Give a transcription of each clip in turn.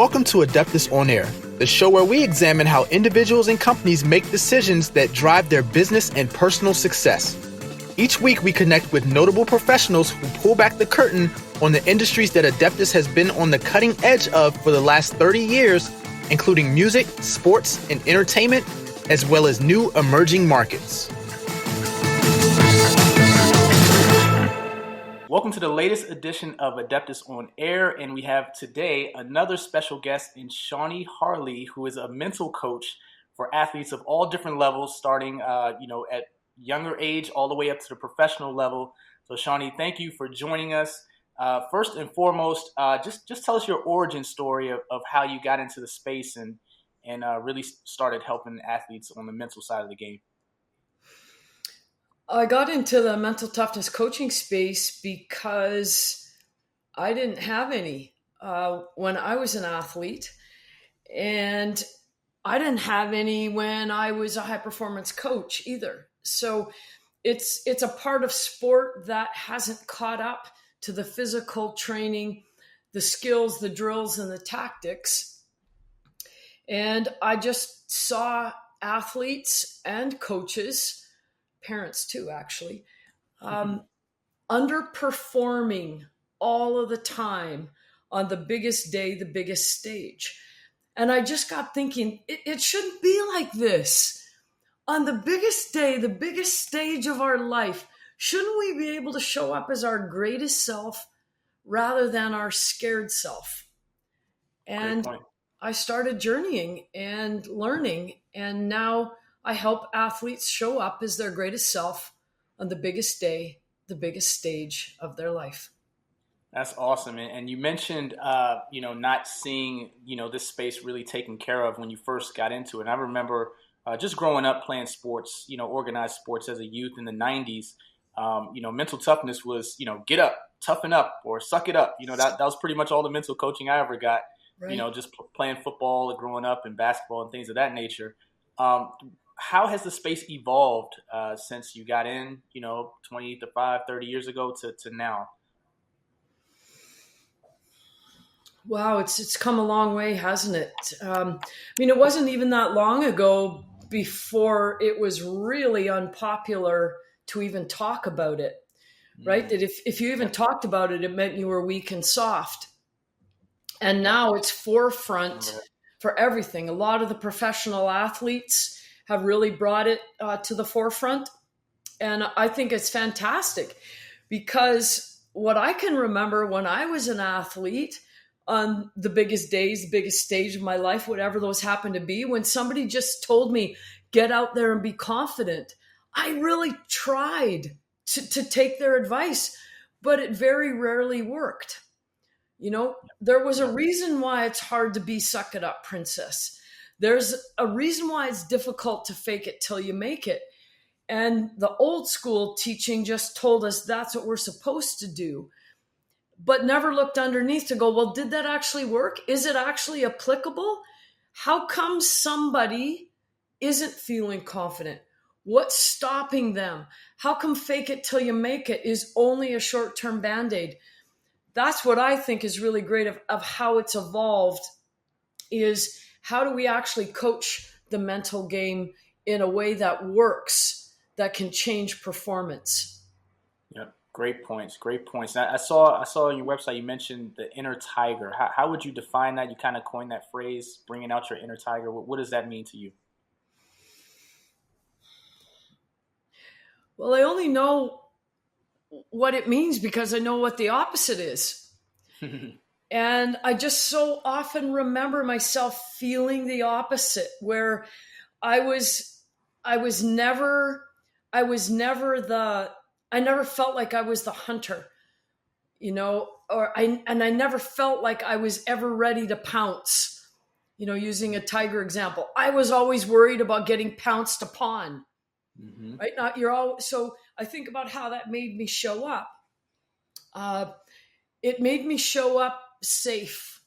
Welcome to Adeptus On-Air, the show where we examine how individuals and companies make decisions that drive their business and personal success. Each week, we connect with notable professionals who pull back the curtain on the industries that Adeptus has been on the cutting edge of for the last 30 years, including music, sports, and entertainment, as well as new emerging markets. Welcome to the latest edition of Adeptus On-Air, and we have today another special guest in Shawnee Harle, who is a mental coach for athletes of all different levels, starting at younger age all the way up to the professional level. So Shawnee, thank you for joining us. First and foremost, just tell us your origin story of how you got into the space and really started helping athletes on the mental side of the game. I got into the mental toughness coaching space because I didn't have any when I was an athlete, and I didn't have any when I was a high performance coach either. So it's a part of sport that hasn't caught up to the physical training, the skills, the drills, and the tactics. And I just saw athletes and coaches, parents too, actually, underperforming all of the time on the biggest day, the biggest stage. And I just got thinking, it shouldn't be like this. On the biggest day, the biggest stage of our life, shouldn't we be able to show up as our greatest self rather than our scared self? And I started journeying and learning, and now I help athletes show up as their greatest self on the biggest day, the biggest stage of their life. That's awesome. And you mentioned, not seeing, this space really taken care of when you first got into it. And I remember just growing up playing sports, organized sports as a youth in the 90s. Mental toughness was, get up, toughen up, or suck it up. That was pretty much all the mental coaching I ever got, right. Just playing football, growing up, and basketball and things of that nature. How has the space evolved since you got in, 30 years ago to now? Wow, it's come a long way, hasn't it? It wasn't even that long ago before it was really unpopular to even talk about it, right? That if you even talked about it, it meant you were weak and soft. And now it's forefront for everything. A lot of the professional athletes have really brought it to the forefront. And I think it's fantastic because what I can remember when I was an athlete on the biggest days, the biggest stage of my life, whatever those happen to be, when somebody just told me, get out there and be confident, I really tried to take their advice, but it very rarely worked. There was a reason why it's hard to be suck it up, princess. There's a reason why it's difficult to fake it till you make it. And the old school teaching just told us that's what we're supposed to do, but never looked underneath to go, well, did that actually work? Is it actually applicable? How come somebody isn't feeling confident? What's stopping them? How come fake it till you make it is only a short-term Band-Aid? That's what I think is really great of how it's evolved, is how do we actually coach the mental game in a way that works, that can change performance? Yeah, great points. I saw on your website you mentioned the inner tiger. How would you define that? You kind of coined that phrase, bringing out your inner tiger. What does that mean to you? Well, I only know what it means because I know what the opposite is. And I just so often remember myself feeling the opposite, where I never felt like I was the hunter, I never felt like I was ever ready to pounce, using a tiger example. I was always worried about getting pounced upon, right? So I think about how that made me show up. It made me show up safe.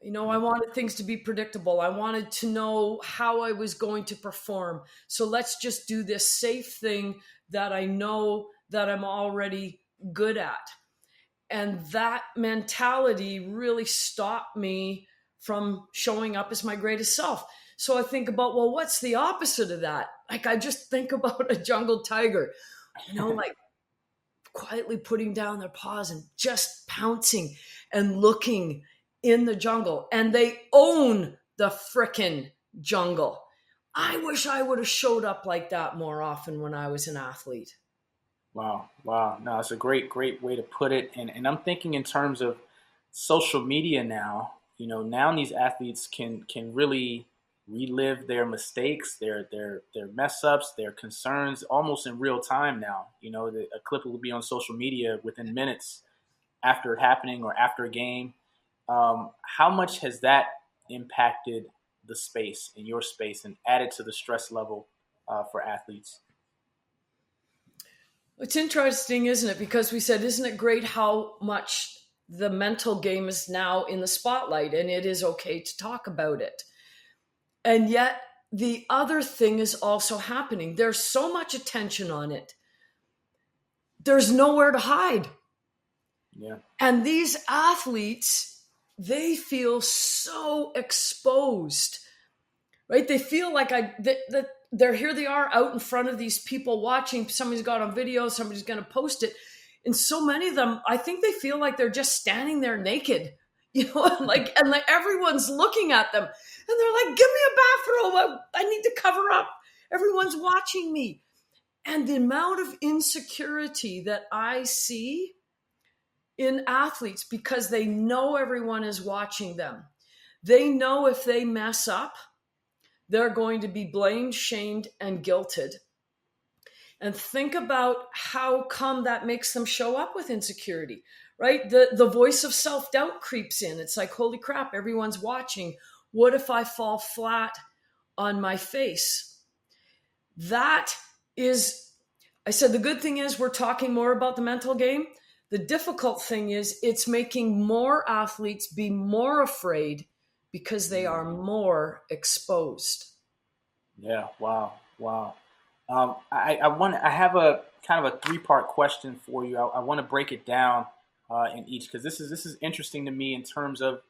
I wanted things to be predictable. I wanted to know how I was going to perform. So let's just do this safe thing that I know that I'm already good at. And that mentality really stopped me from showing up as my greatest self. So I think about, well, what's the opposite of that? Like, I just think about a jungle tiger, like quietly putting down their paws and just pouncing and looking in the jungle. And they own the frickin' jungle. I wish I would have showed up like that more often when I was an athlete. Wow. Wow. No, it's a great way to put it. And I'm thinking in terms of social media now. Now these athletes can really relive their mistakes, their mess ups, their concerns almost in real time now. A clip will be on social media within minutes after it happening or after a game. How much has that impacted the space in your space and added to the stress level for athletes? It's interesting, isn't it? Because we said, isn't it great how much the mental game is now in the spotlight, and it is okay to talk about it. And yet the other thing is also happening. There's so much attention on it. There's nowhere to hide. Yeah. And these athletes, they feel so exposed, right? They feel like they're here, they are out in front of these people watching. Somebody's got on video, somebody's going to post it. And so many of them, I think they feel like they're just standing there naked, and everyone's looking at them. And they're like, give me a bathrobe. I need to cover up. Everyone's watching me. And the amount of insecurity that I see in athletes, because they know everyone is watching them. They know if they mess up, they're going to be blamed, shamed, and guilted. And think about how come that makes them show up with insecurity, right? The voice of self-doubt creeps in. It's like, holy crap, everyone's watching. What if I fall flat on my face? That is, I said, the good thing is we're talking more about the mental game. The difficult thing is it's making more athletes be more afraid because they are more exposed. Yeah. Wow. I have a kind of a 3-part question for you. I want to break it down in each, because this is interesting to me in terms of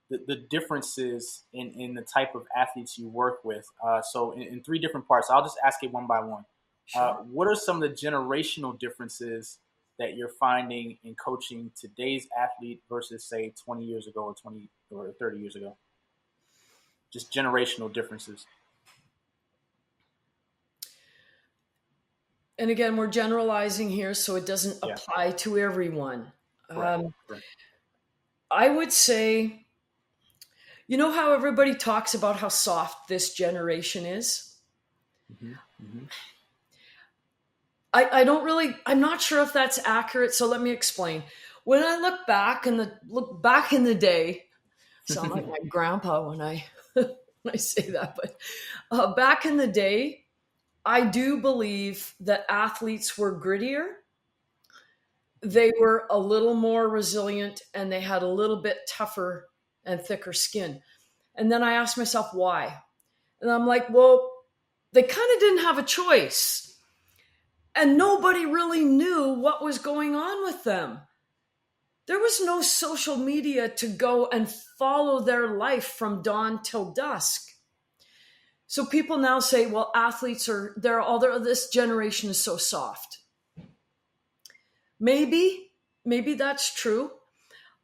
the differences in the type of athletes you work with. So in 3 different parts, I'll just ask it one by one. Sure. What are some of the generational differences that you're finding in coaching today's athlete versus, say, 20 years ago or 20 or 30 years ago? Just generational differences. And again, we're generalizing here, so it doesn't apply to everyone. Correct. I would say, how everybody talks about how soft this generation is? Mm-hmm. Mm-hmm. I'm not sure if that's accurate, so let me explain. When I look back in the day, sound like my grandpa when I say that, but back in the day, I do believe that athletes were grittier. They were a little more resilient, and they had a little bit tougher and thicker skin. And then I asked myself why. And I'm like, well, they kind of didn't have a choice. And nobody really knew what was going on with them. There was no social media to go and follow their life from dawn till dusk. So people now say, well, athletes this generation is so soft. Maybe that's true.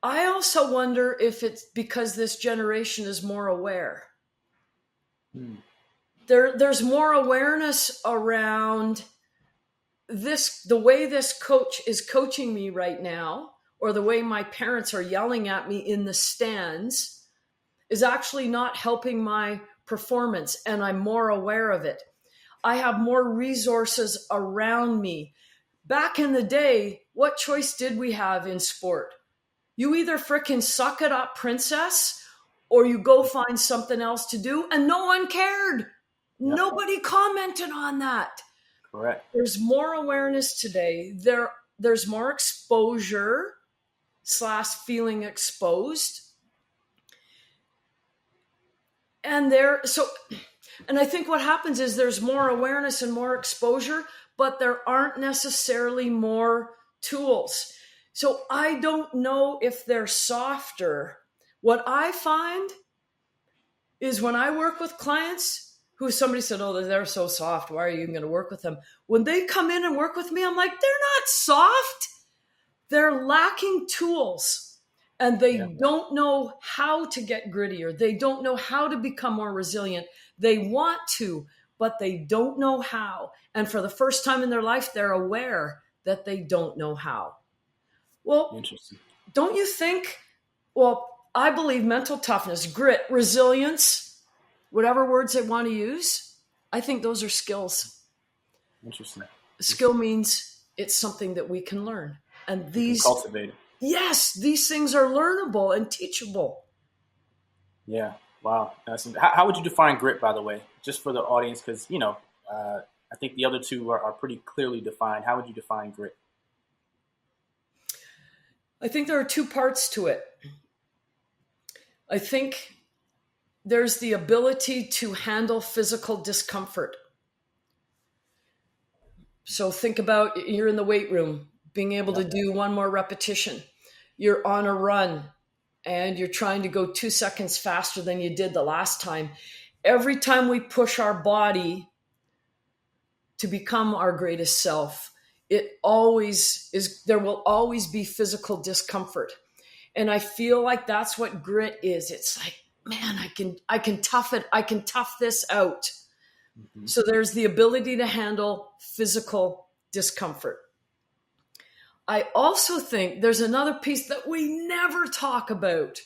I also wonder if it's because this generation is more aware. There's more awareness around this, the way this coach is coaching me right now, or the way my parents are yelling at me in the stands, is actually not helping my performance, and I'm more aware of it. I have more resources around me. Back in the day, what choice did we have in sport? You either frickin' suck it up, princess, or you go find something else to do, and no one cared. Yep. Nobody commented on that. Correct. There's more awareness today. There's more exposure / feeling exposed. And I think what happens is there's more awareness and more exposure, but there aren't necessarily more tools. So I don't know if they're softer. What I find is when I work with clients who somebody said, oh, they're so soft, why are you even going to work with them? When they come in and work with me, I'm like, they're not soft. They're lacking tools, and they don't know how to get grittier. They don't know how to become more resilient. They want to, but they don't know how. And for the first time in their life, they're aware that they don't know how. Well, Interesting. Don't you think, I believe mental toughness, grit, resilience, whatever words they want to use, I think those are skills. Interesting. Skill means it's something that we can learn. And these cultivate it. Yes, these things are learnable and teachable. Yeah. Wow. How would you define grit, by the way, just for the audience? Because, I think the other two are pretty clearly defined. How would you define grit? I think there are two parts to it. I think there's the ability to handle physical discomfort. So think about you're in the weight room, being able to do one more repetition. You're on a run and you're trying to go 2 seconds faster than you did the last time. Every time we push our body to become our greatest self, there will always be physical discomfort. And I feel like that's what grit is. It's like, man, I can tough it. I can tough this out. Mm-hmm. So there's the ability to handle physical discomfort. I also think there's another piece that we never talk about.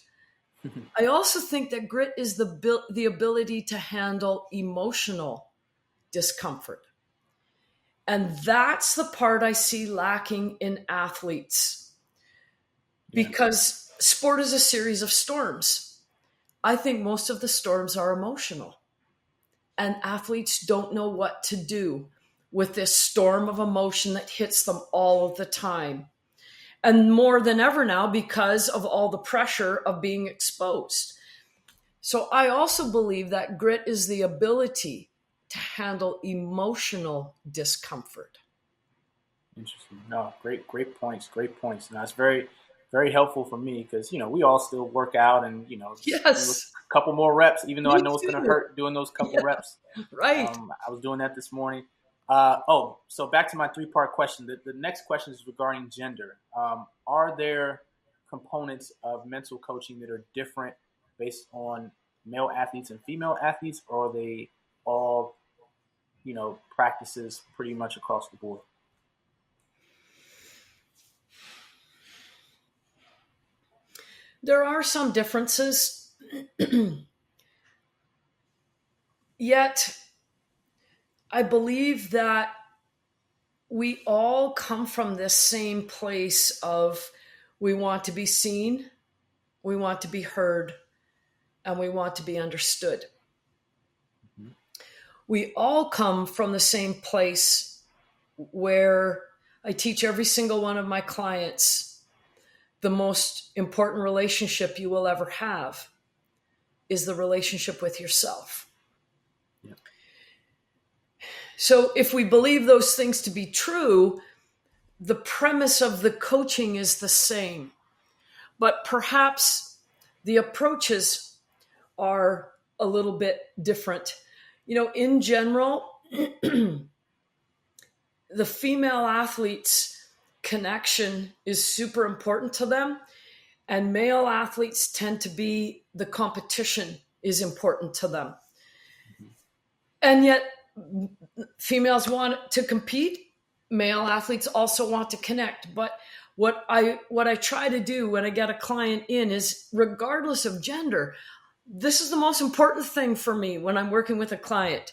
I also think that grit is the ability to handle emotional discomfort. And that's the part I see lacking in athletes. Because sport is a series of storms. I think most of the storms are emotional. And athletes don't know what to do with this storm of emotion that hits them all of the time. And more than ever now because of all the pressure of being exposed. So I also believe that grit is the ability to handle emotional discomfort. Interesting. No, great points. Great points. And that's very, very helpful for me because, we all still work out and, yes, a couple more reps, even though I know it's going to hurt doing those couple reps. Right. I was doing that this morning. So back to my 3-part question. The next question is regarding gender. Are there components of mental coaching that are different based on male athletes and female athletes, or are they all, practices pretty much across the board? There are some differences, yet I believe that we all come from this same place of we want to be seen, we want to be heard, and we want to be understood. Mm-hmm. We all come from the same place where I teach every single one of my clients the most important relationship you will ever have is the relationship with yourself. Yeah. So if we believe those things to be true, the premise of the coaching is the same, but perhaps the approaches are a little bit different. In general, the female athletes' connection is super important to them, and male athletes tend to be the competition is important to them. Mm-hmm. And yet females want to compete, male athletes also want to connect. But what I try to do when I get a client in is, regardless of gender, this is the most important thing for me when I'm working with a client.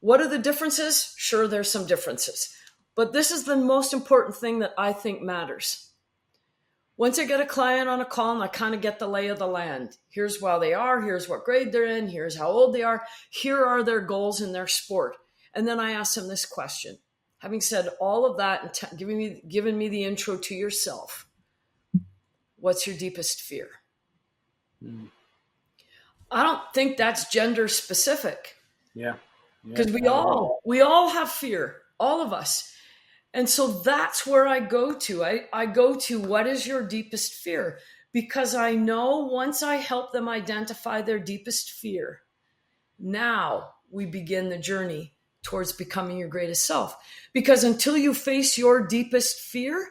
What are the differences? Sure, there's some differences. But this is the most important thing that I think matters. Once I get a client on a call and I kind of get the lay of the land, here's where they are, here's what grade they're in, here's how old they are, here are their goals in their sport. And then I ask them this question. Having said all of that and giving me the intro to yourself, what's your deepest fear? I don't think that's gender specific. Yeah. Because we all have fear, all of us. And so that's where I go to. I go to, what is your deepest fear? Because I know once I help them identify their deepest fear, now we begin the journey towards becoming your greatest self. Because until you face your deepest fear,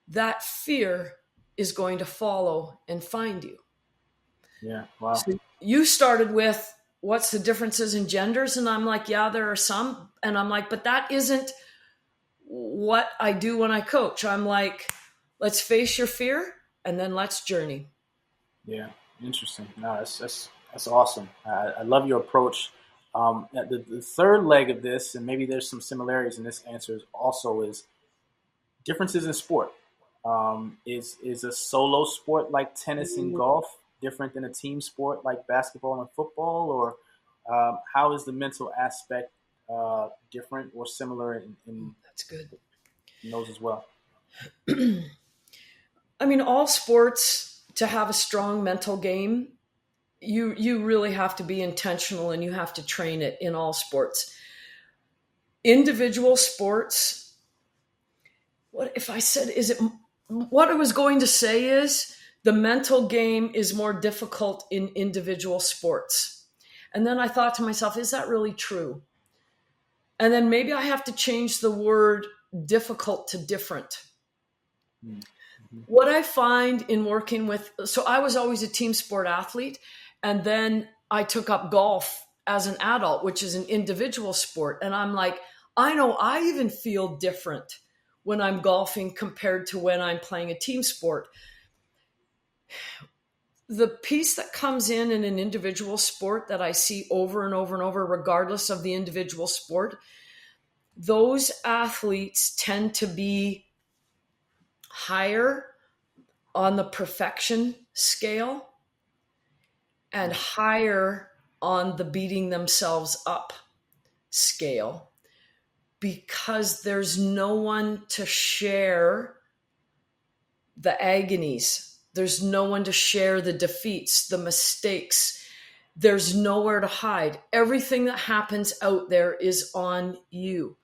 that fear is going to follow and find you. Yeah. Wow. So you started with, what's the differences in genders? And I'm like, yeah, there are some. And I'm like, but that isn't what I do when I coach. I'm like, let's face your fear and then let's journey. Yeah. Interesting. No, that's awesome. I love your approach. The third leg of this, and maybe there's some similarities in this answer, also is differences in sport. Is a solo sport like tennis and golf different than a team sport like basketball and football, or how is the mental aspect different or similar That's good. in those as well? I mean, all sports, to have a strong mental game, you really have to be intentional and you have to train it in all sports. Individual sports, what if I said, is it, what I was going to say is the mental game is more difficult in individual sports. And then I thought to myself, is that really true? And then maybe I have to change the word difficult to different. Mm-hmm. What I find in working with, so I was always a team sport athlete, and then I took up golf as an adult, which is an individual sport. And I'm like, I know I even feel different when I'm golfing compared to when I'm playing a team sport. The piece that comes in an individual sport that I see over and over and over, regardless of the individual sport, those athletes tend to be higher on the perfection scale and higher on the beating themselves up scale, because there's no one to share the agonies. There's no one to share the defeats, the mistakes. There's nowhere to hide. Everything that happens out there is on you.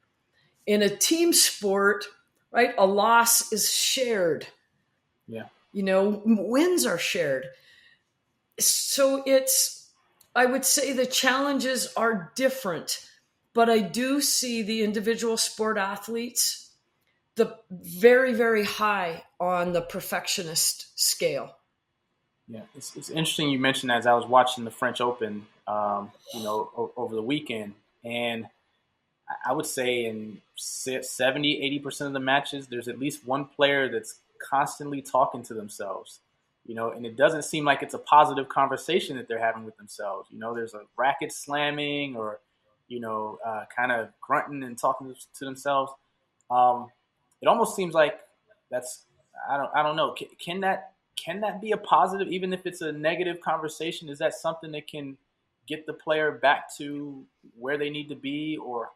In a team sport, right, a loss is shared. Yeah. Wins are shared. So I would say the challenges are different, but I do see the individual sport athletes the very, very high on the perfectionist scale. Yeah, it's interesting you mentioned that. As I was watching the French Open, over the weekend, and I would say in 70, 80% of the matches, there's at least one player that's constantly talking to themselves, and it doesn't seem like it's a positive conversation that they're having with themselves. There's a racket slamming or, kind of grunting and talking to themselves. It almost seems like that's, I don't know. Can that be a positive, even if it's a negative conversation? Is that something that can get the player back to where they need to be, or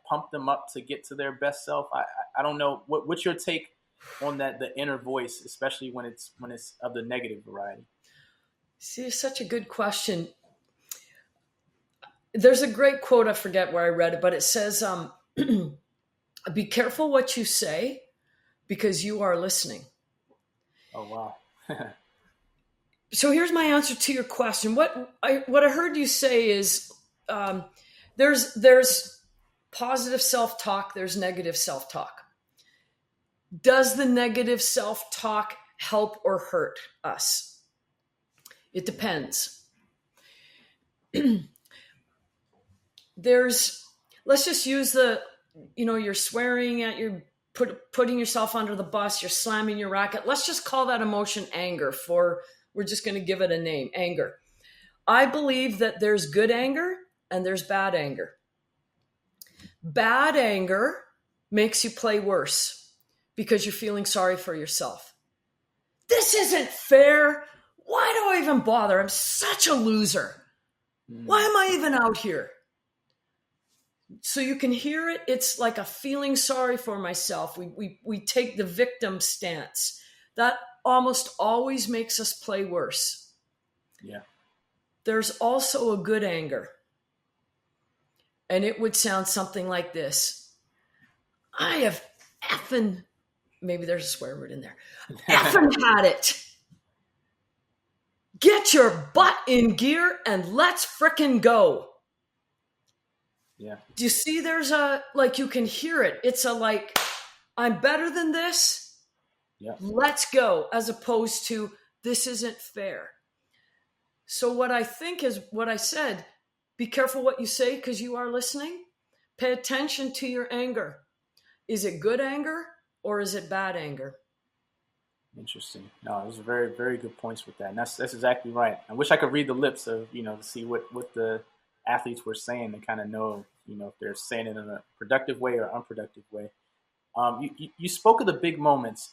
pump them up to get to their best self? I don't know. What's your take on that, the inner voice, especially when it's of the negative variety? See, it's such a good question. There's a great quote, I forget where I read it, but it says, be careful what you say because you are listening. Oh, wow. So here's my answer to your question. What I heard you say is, there's positive self-talk, there's negative self-talk. Does the negative self-talk help or hurt us? It depends. Let's just use you're swearing at putting yourself under the bus, you're slamming your racket. Let's just call that emotion anger. We're just going to give it a name, anger. I believe that there's good anger and there's bad anger. Bad anger makes you play worse because you're feeling sorry for yourself. This isn't fair. Why do I even bother? I'm such a loser. Why am I even out here? So you can hear it. It's like a feeling sorry for myself. We take the victim stance. That almost always makes us play worse. Yeah. There's also a good anger. And it would sound something like this. I have effing, maybe there's a swear word in there, effing had it. Get your butt in gear and let's frickin' go. Yeah. Do you see there's a, like, you can hear it. It's a like, I'm better than this. Yeah. Let's go, as opposed to this isn't fair. So what I think is what I said, be careful what you say because you are listening. Pay attention to your anger. Is it good anger or is it bad anger? Interesting. No, those are very, very good points with that. And that's exactly right. I wish I could read the lips of, to see what the athletes were saying to kind of know, if they're saying it in a productive way or unproductive way. You spoke of the big moments.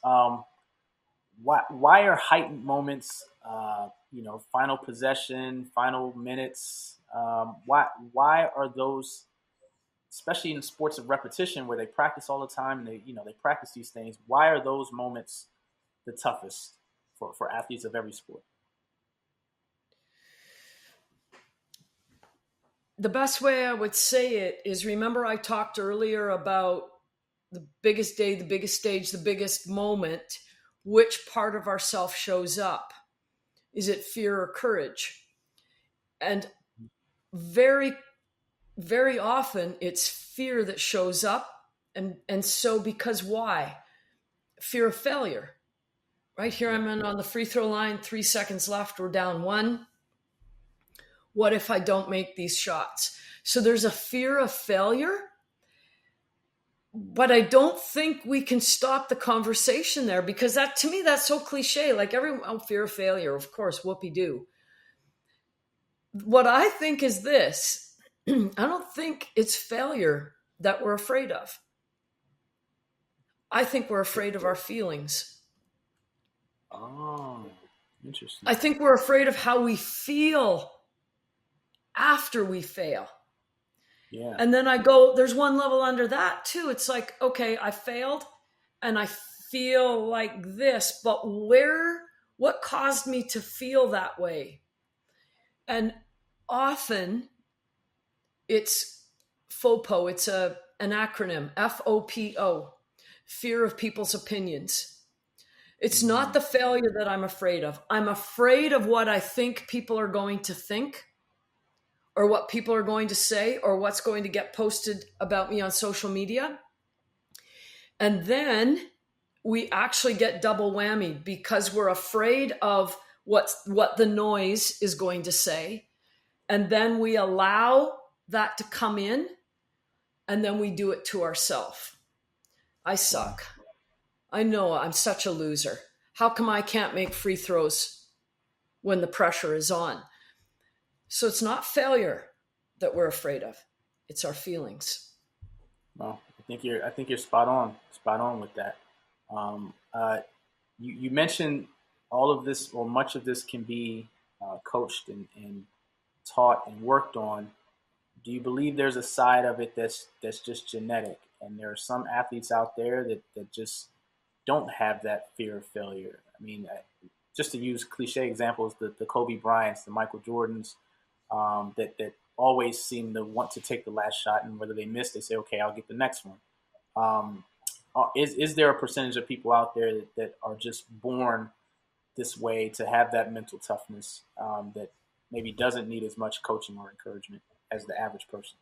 Why are heightened moments, final possession, final minutes? Why are those, especially in sports of repetition where they practice all the time and they practice these things? Why are those moments the toughest for athletes of every sport? The best way I would say it is, remember I talked earlier about the biggest day, the biggest stage, the biggest moment. Which part of ourself shows up? Is it fear or courage? And very, very often it's fear that shows up. And so because why? Fear of failure. Right here I'm on the free throw line, 3 seconds left, we're down 1. What if I don't make these shots? So there's a fear of failure, but I don't think we can stop the conversation there because that, to me, that's so cliche. Like everyone, fear of failure, of course, whoopee-doo. What I think is this, I don't think it's failure that we're afraid of. I think we're afraid of our feelings. Oh, interesting. I think we're afraid of how we feel after we fail. Yeah. And then I go, there's one level under that too. It's like, okay, I failed and I feel like this, but what caused me to feel that way? And often it's FOPO. It's an acronym, FOPO, fear of people's opinions. It's not the failure that I'm afraid of. I'm afraid of what I think people are going to think, or what people are going to say, or what's going to get posted about me on social media. And then we actually get double whammy because we're afraid of what the noise is going to say. And then we allow that to come in, and then we do it to ourselves. I suck. I know I'm such a loser. How come I can't make free throws when the pressure is on? So it's not failure that we're afraid of. It's our feelings. Well, I think you're spot on with that. You mentioned all of this, or much of this, can be coached and taught and worked on. Do you believe there's a side of it that's just genetic, and there are some athletes out there that just don't have that fear of failure? I mean, just to use cliche examples, the Kobe Bryants, the Michael Jordans, that always seem to want to take the last shot, and whether they miss, they say, okay, I'll get the next one. Is there a percentage of people out there that are just born this way, to have that mental toughness, that maybe doesn't need as much coaching or encouragement as the average person?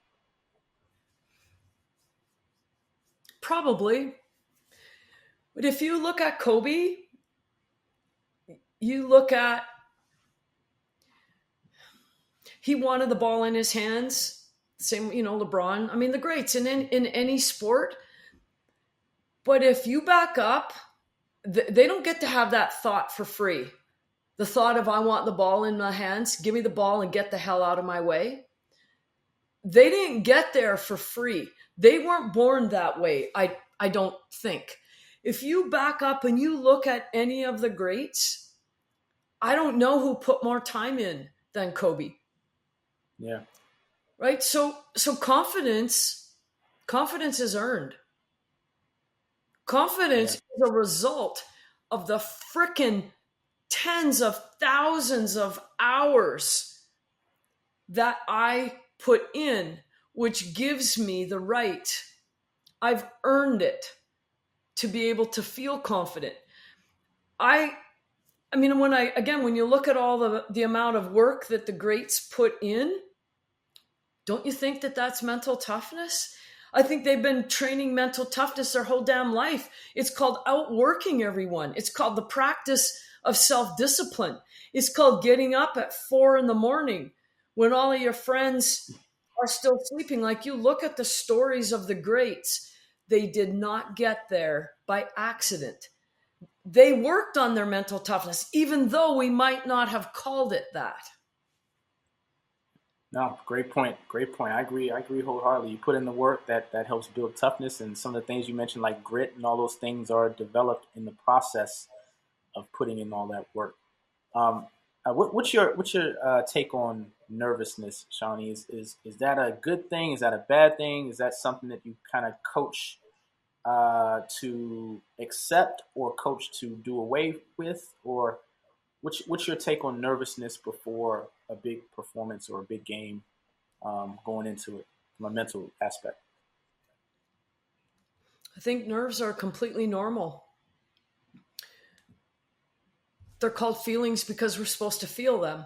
Probably. But if you look at Kobe, you look at, he wanted the ball in his hands. Same, LeBron. I mean, the greats in any sport. But if you back up, they don't get to have that thought for free. The thought of, I want the ball in my hands, give me the ball and get the hell out of my way. They didn't get there for free. They weren't born that way, I don't think. If you back up and you look at any of the greats, I don't know who put more time in than Kobe. Yeah. Right? So confidence is earned. Confidence is a result of the frickin' tens of thousands of hours that I put in, which gives me the right. I've earned it to be able to feel confident. I mean, when you look at all the amount of work that the greats put in, don't you think that that's mental toughness? I think they've been training mental toughness their whole damn life. It's called outworking everyone. It's called the practice of self-discipline. It's called getting up at 4 a.m. when all of your friends are still sleeping. Like, you look at the stories of the greats, they did not get there by accident. They worked on their mental toughness, even though we might not have called it that. No, great point. Great point. I agree. I agree wholeheartedly. You put in the work that helps build toughness, and some of the things you mentioned, like grit and all those things, are developed in the process of putting in all that work. What's your take on nervousness, Shawnee? Is that a good thing? Is that a bad thing? Is that something that you kind of coach to accept, or coach to do away with, or what's your take on nervousness before a big performance or a big game, going into it from a mental aspect? I think nerves are completely normal. They're called feelings because we're supposed to feel them.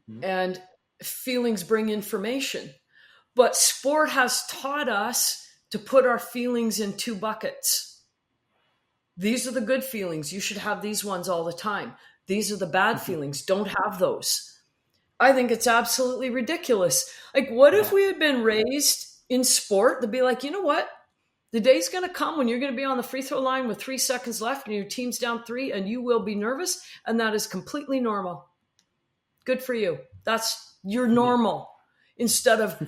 Mm-hmm. And feelings bring information. But sport has taught us to put our feelings in 2 buckets. These are the good feelings. You should have these ones all the time. These are the bad feelings. Don't have those. I think it's absolutely ridiculous. Like, what if we had been raised in sport to be like, you know what? The day's going to come when you're going to be on the free throw line with 3 seconds left and your team's down 3 and you will be nervous. And that is completely normal. Good for you. You're normal. Instead of,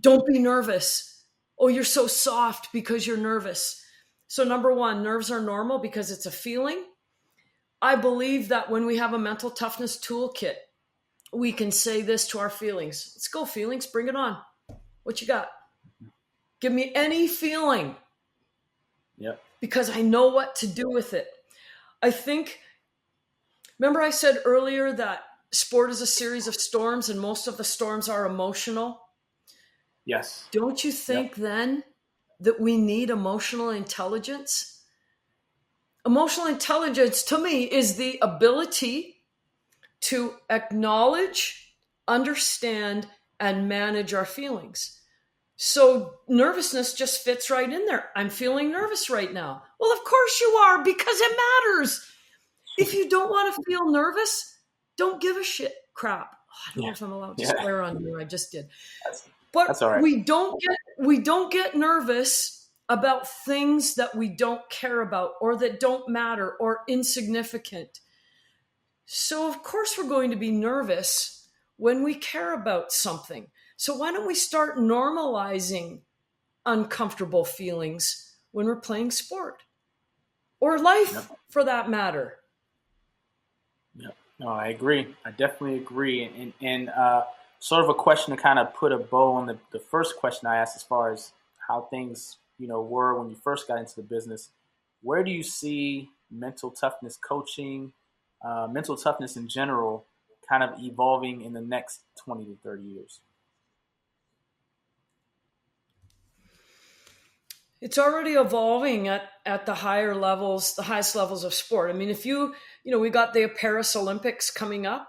don't be nervous. Oh, you're so soft because you're nervous. So number 1, nerves are normal because it's a feeling. I believe that when we have a mental toughness toolkit, we can say this to our feelings. Let's go, feelings. Bring it on. What you got? Give me any feeling. Yep. Because I know what to do with it. I think, remember I said earlier that sport is a series of storms and most of the storms are emotional? Yes. Don't you think then that we need emotional intelligence? Emotional intelligence, to me, is the ability to acknowledge, understand, and manage our feelings. So nervousness just fits right in there. I'm feeling nervous right now. Well, of course you are, because it matters. If you don't want to feel nervous, don't give a shit. Crap. I don't know if I'm allowed to swear on you. I just did. That's all right. We don't get nervous about things that we don't care about or that don't matter or insignificant. So of course we're going to be nervous when we care about something. So why don't we start normalizing uncomfortable feelings when we're playing sport or life for that matter? Yeah, no, I agree. I definitely agree. And sort of a question to kind of put a bow on the first question I asked, as far as how things, were when you first got into the business. Where do you see mental toughness coaching, mental toughness in general, kind of evolving in the next 20 to 30 years? It's already evolving at the higher levels, the highest levels of sport. I mean, if we got the Paris Olympics coming up.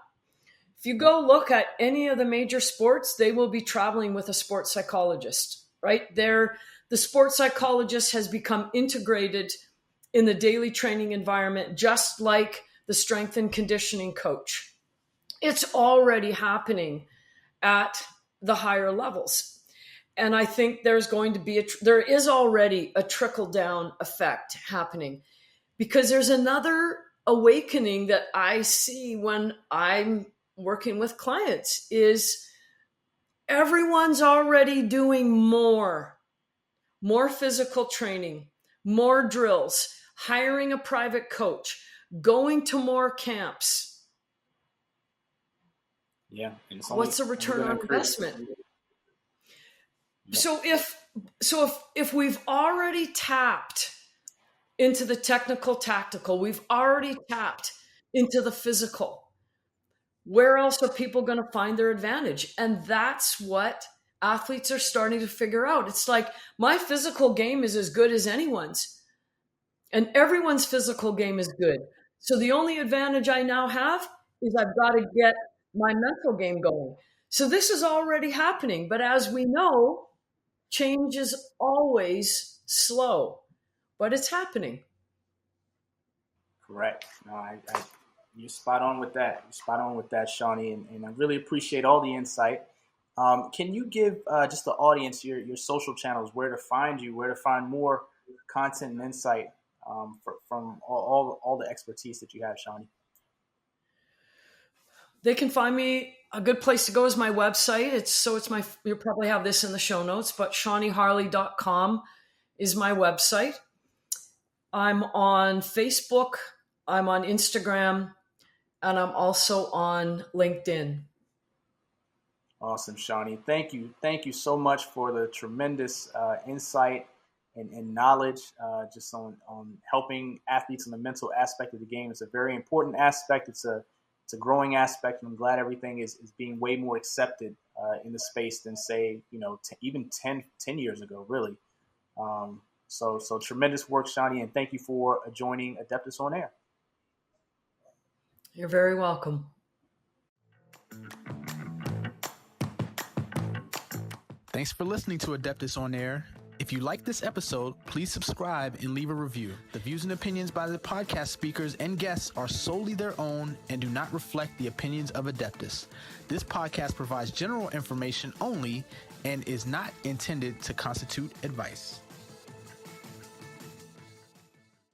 If you go look at any of the major sports, they will be traveling with a sports psychologist, right? The sports psychologist has become integrated in the daily training environment, just like the strength and conditioning coach. It's already happening at the higher levels. And I think there is already a trickle-down effect happening, because there's another awakening that I see when I'm working with clients is everyone's already doing more physical training, more drills, hiring a private coach, going to more camps. Yeah. What's the return on investment? So if we've already tapped into the technical tactical, we've already tapped into the physical, where else are people going to find their advantage? And that's what athletes are starting to figure out. It's like my physical game is as good as anyone's, and everyone's physical game is good. So the only advantage I now have is I've got to get my mental game going. So this is already happening. But as we know, change is always slow, but it's happening. Correct. No, you're spot on with that. You're spot on with that, Shawnee, and I really appreciate all the insight. Can you give just the audience your social channels, where to find you, where to find more content and insight from all the expertise that you have, Shawnee? They can find me. A good place to go is my website. You'll probably have this in the show notes, but ShawneeHarle.com is my website. I'm on Facebook, I'm on Instagram, and I'm also on LinkedIn. Awesome, Shawnee. Thank you. Thank you so much for the tremendous insight and knowledge just on helping athletes in the mental aspect of the game. It's a very important aspect. It's a growing aspect, and I'm glad everything is being way more accepted in the space than, say, even 10 years ago, really. So tremendous work, Shawnee, and thank you for joining Adeptus On-Air. You're very welcome. Thanks for listening to Adeptus On-Air. If you like this episode, please subscribe and leave a review. The views and opinions by the podcast speakers and guests are solely their own and do not reflect the opinions of Adeptus. This podcast provides general information only and is not intended to constitute advice.